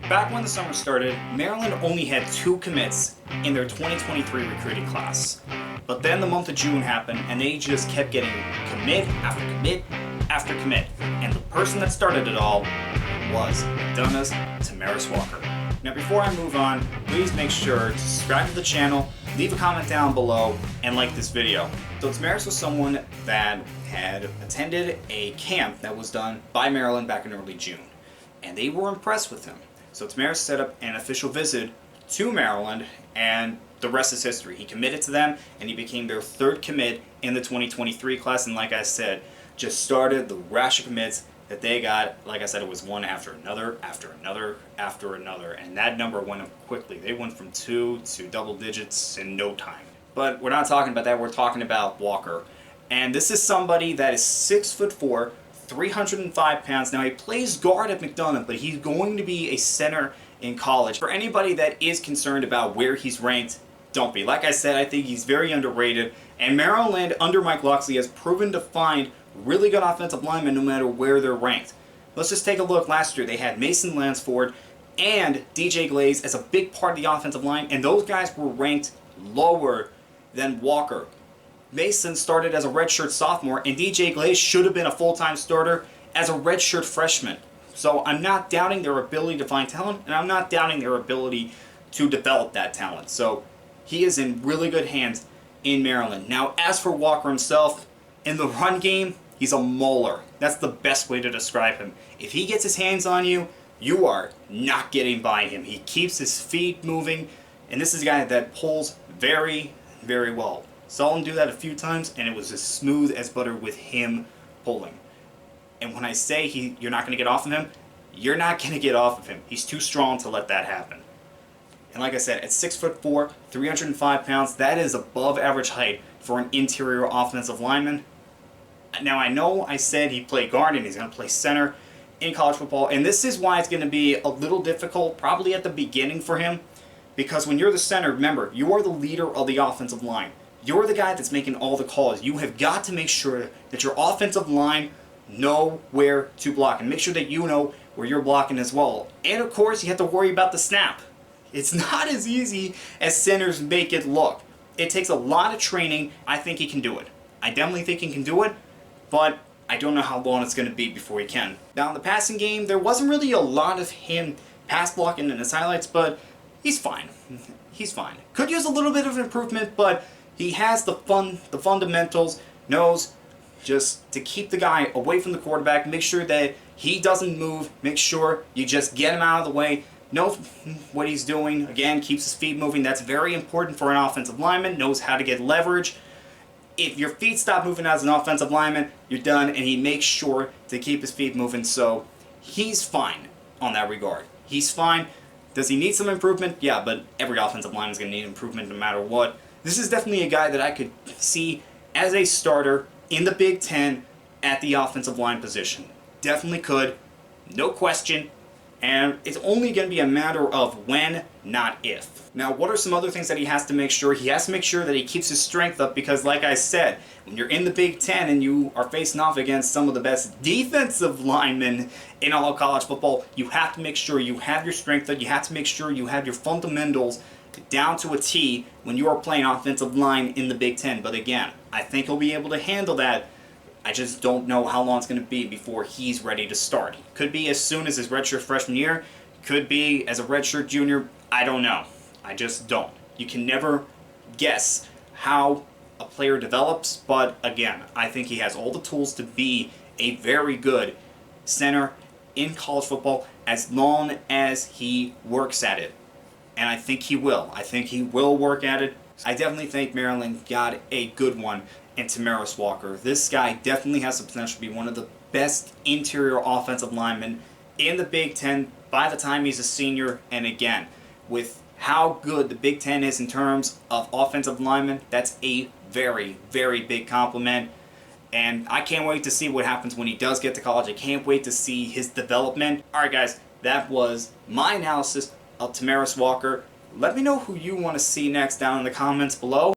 Back when the summer started, Maryland only had 2 commits in their 2023 recruiting class. But then the month of June happened and they just kept getting commit after commit after commit. And the person that started it all was McDonough's Tamarus Walker. Now before I move on, please make sure to subscribe to the channel, leave a comment down below, and like this video. So Tamarus was someone that had attended a camp that was done by Maryland back in early June. And they were impressed with him. So Tamarus set up an official visit to Maryland, and the rest is history. He committed to them, and he became their 3rd commit in the 2023 class, and like I said, just started the rash of commits that they got. Like I said, it was one after another, after another, after another, and that number went up quickly. They went from 2 to double digits in no time. But we're not talking about that, we're talking about Walker. And this is somebody that is 6'4", 305 pounds. Now he plays guard at McDonough, but he's going to be a center in college. For anybody that is concerned about where he's ranked, don't be. Like I said, I think he's very underrated, and Maryland under Mike Locksley has proven to find really good offensive linemen no matter where they're ranked. Let's just take a look. Last year they had Mason Lansford and DJ Glaze as a big part of the offensive line, and those guys were ranked lower than Walker. Mason started as a redshirt sophomore, and DJ Glaze should have been a full-time starter as a redshirt freshman. So I'm not doubting their ability to find talent, and I'm not doubting their ability to develop that talent. So he is in really good hands in Maryland. Now, as for Walker himself, in the run game, he's a mauler. That's the best way to describe him. If he gets his hands on you, you are not getting by him. He keeps his feet moving, and this is a guy that pulls very, very well. Saw him do that a few times, and it was as smooth as butter with him pulling. And when I say you're not going to get off of him, you're not going to get off of him. He's too strong to let that happen. And like I said, at 6'4", 305 pounds, that is above average height for an interior offensive lineman. Now I know I said he played guard and he's going to play center in college football, and this is why it's going to be a little difficult probably at the beginning for him, because when you're the center, remember, you are the leader of the offensive line. You're the guy that's making all the calls. You have got to make sure that your offensive line know where to block, and make sure that you know where you're blocking as well. And of course, you have to worry about the snap. It's not as easy as centers make it look. It takes a lot of training. I think he can do it. I definitely think he can do it, but I don't know how long it's going to be before he can. Now in the passing game, there wasn't really a lot of him pass blocking in his highlights, but he's fine. He's fine. Could use a little bit of improvement, but he has the fundamentals, knows just to keep the guy away from the quarterback, make sure that he doesn't move, make sure you just get him out of the way, knows what he's doing, again, keeps his feet moving. That's very important for an offensive lineman, knows how to get leverage. If your feet stop moving as an offensive lineman, you're done, and he makes sure to keep his feet moving, so he's fine on that regard. He's fine. Does he need some improvement? Yeah, but every offensive lineman is going to need improvement no matter what. This is definitely a guy that I could see as a starter in the Big Ten at the offensive line position. Definitely could, no question, and it's only going to be a matter of when, not if. Now, what are some other things that he has to make sure? He has to make sure that he keeps his strength up, because like I said, when you're in the Big Ten and you are facing off against some of the best defensive linemen in all of college football, you have to make sure you have your strength up, you have to make sure you have your fundamentals down to a T when you are playing offensive line in the Big Ten. But again, I think he'll be able to handle that. I just don't know how long it's going to be before he's ready to start. Could be as soon as his redshirt freshman year. Could be as a redshirt junior. I don't know. I just don't. You can never guess how a player develops, but again, I think he has all the tools to be a very good center in college football as long as he works at it. And I think he will. I think he will work at it. I definitely think Maryland got a good one in Tamarus Walker. This guy definitely has the potential to be one of the best interior offensive linemen in the Big Ten by the time he's a senior. And again, with how good the Big Ten is in terms of offensive linemen, that's a very, very big compliment. And I can't wait to see what happens when he does get to college. I can't wait to see his development. Alright guys, that was my analysis of Tamarus Walker. Let me know who you want to see next down in the comments below.